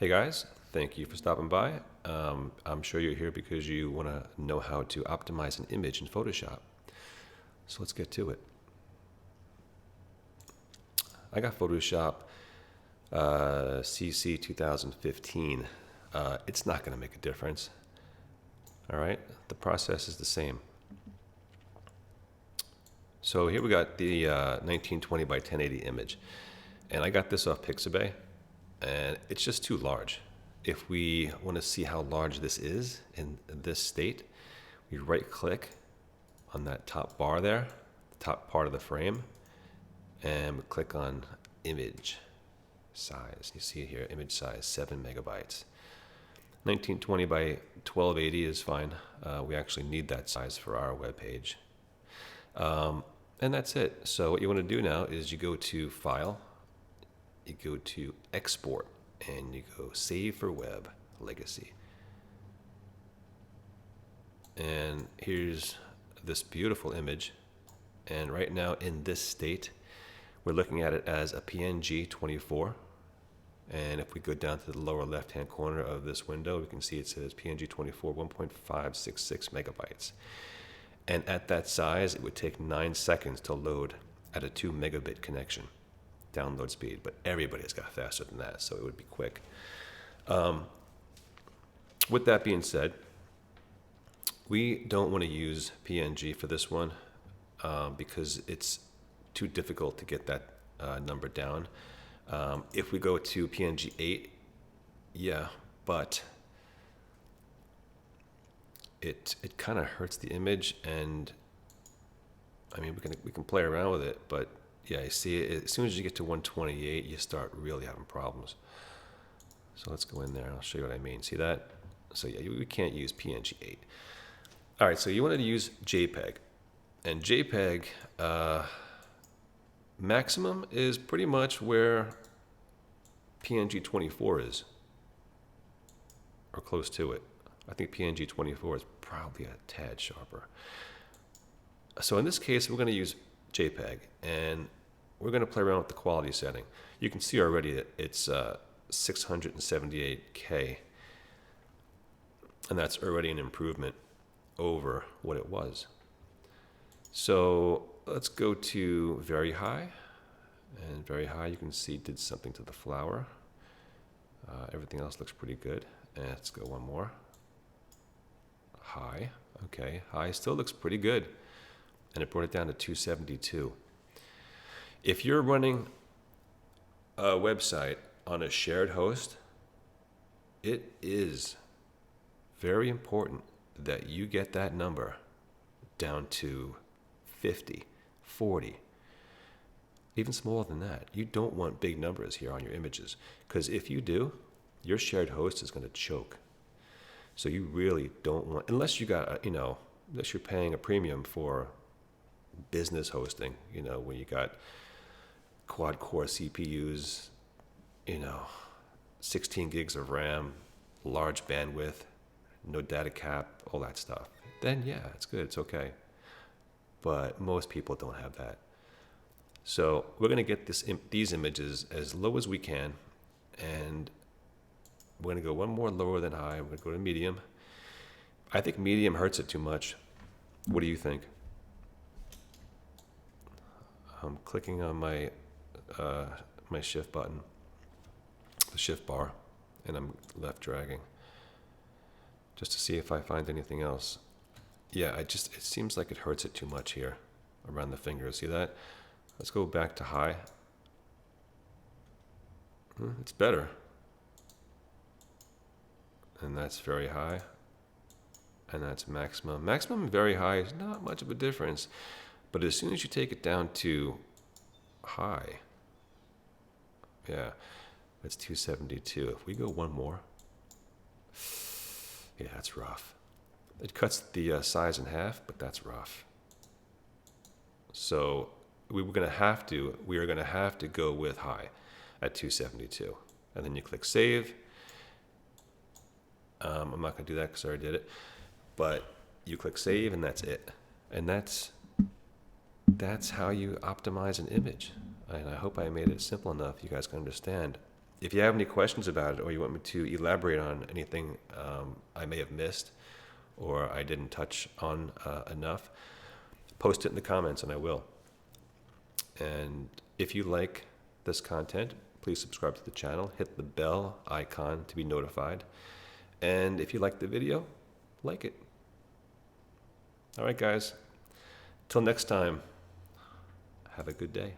Hey guys, thank you for stopping by. I'm sure you're here because you want to know how to optimize an image in Photoshop. So let's get to it. I got Photoshop CC 2015. It's not going to make a difference. All right, the process is the same. So here we got the 1920 by 1080 image, and I got this off Pixabay, and it's just too large. If we want to see how large this is in this state, we right click on that top bar there, the top part of the frame, and we click on image size. You see it here, image size 7 megabytes. 1920 by 1280 is fine. We actually need that size for our web page. And that's it. So what you want to do now is you go to File, you go to Export, and you go Save for Web Legacy. And here's this beautiful image. And right now in this state, we're looking at it as a PNG 24. And if we go down to the lower left-hand corner of this window, we can see it says PNG 24 1.566 megabytes. And at that size, it would take 9 seconds to load at a 2 megabit connection download speed. But everybody's got faster than that, so it would be quick. With that being said, we don't want to use PNG for this one because it's too difficult to get that number down. If we go to PNG 8, yeah, but it kind of hurts the image, and I mean we can play around with it, but yeah, you see it, as soon as you get to 128, you start really having problems. So let's go in there and I'll show you what I mean. See that? So yeah, we can't use PNG 8. All right, so you wanted to use JPEG, and JPEG maximum is pretty much where PNG 24 is, or close to it. I think PNG 24 is probably a tad sharper. So in this case, we're going to use JPEG, and we're going to play around with the quality setting. You can see already that it's 678K, and that's already an improvement over what it was. So let's go to very high, and very high you can see did something to the flower. Everything else looks pretty good. And let's go one more. High, okay, high still looks pretty good, and it brought it down to 272. If you're running a website on a shared host, it is very important that you get that number down to 50, 40, even smaller than that. You don't want big numbers here on your images, because if you do, your shared host is going to choke. So you really don't want, unless you got, unless you're paying a premium for business hosting, when you got quad core CPUs, 16 gigs of RAM, large bandwidth, no data cap, all that stuff. Then yeah, it's good, it's okay. But most people don't have that. So we're going to get these images as low as we can, and we're going to go one more lower than high. We're going to go to medium. I think medium hurts it too much. What do you think? I'm clicking on my my shift button, the shift bar, and I'm left dragging just to see if I find anything else. Yeah, it seems like it hurts it too much here around the finger. See that? Let's go back to high. It's better. And that's very high. And that's maximum. Maximum and very high is not much of a difference. But as soon as you take it down to high, yeah, that's 272. If we go one more, yeah, that's rough. It cuts the size in half, but that's rough. So we are going to have to go with high at 272. And then you click save. I'm not going to do that because I already did it. But you click save, and that's it. And that's how you optimize an image. And I hope I made it simple enough you guys can understand. If you have any questions about it, or you want me to elaborate on anything I may have missed or I didn't touch on enough, post it in the comments and I will. And if you like this content, please subscribe to the channel, hit the bell icon to be notified. And if you like the video, like it. All right, guys. Till next time, have a good day.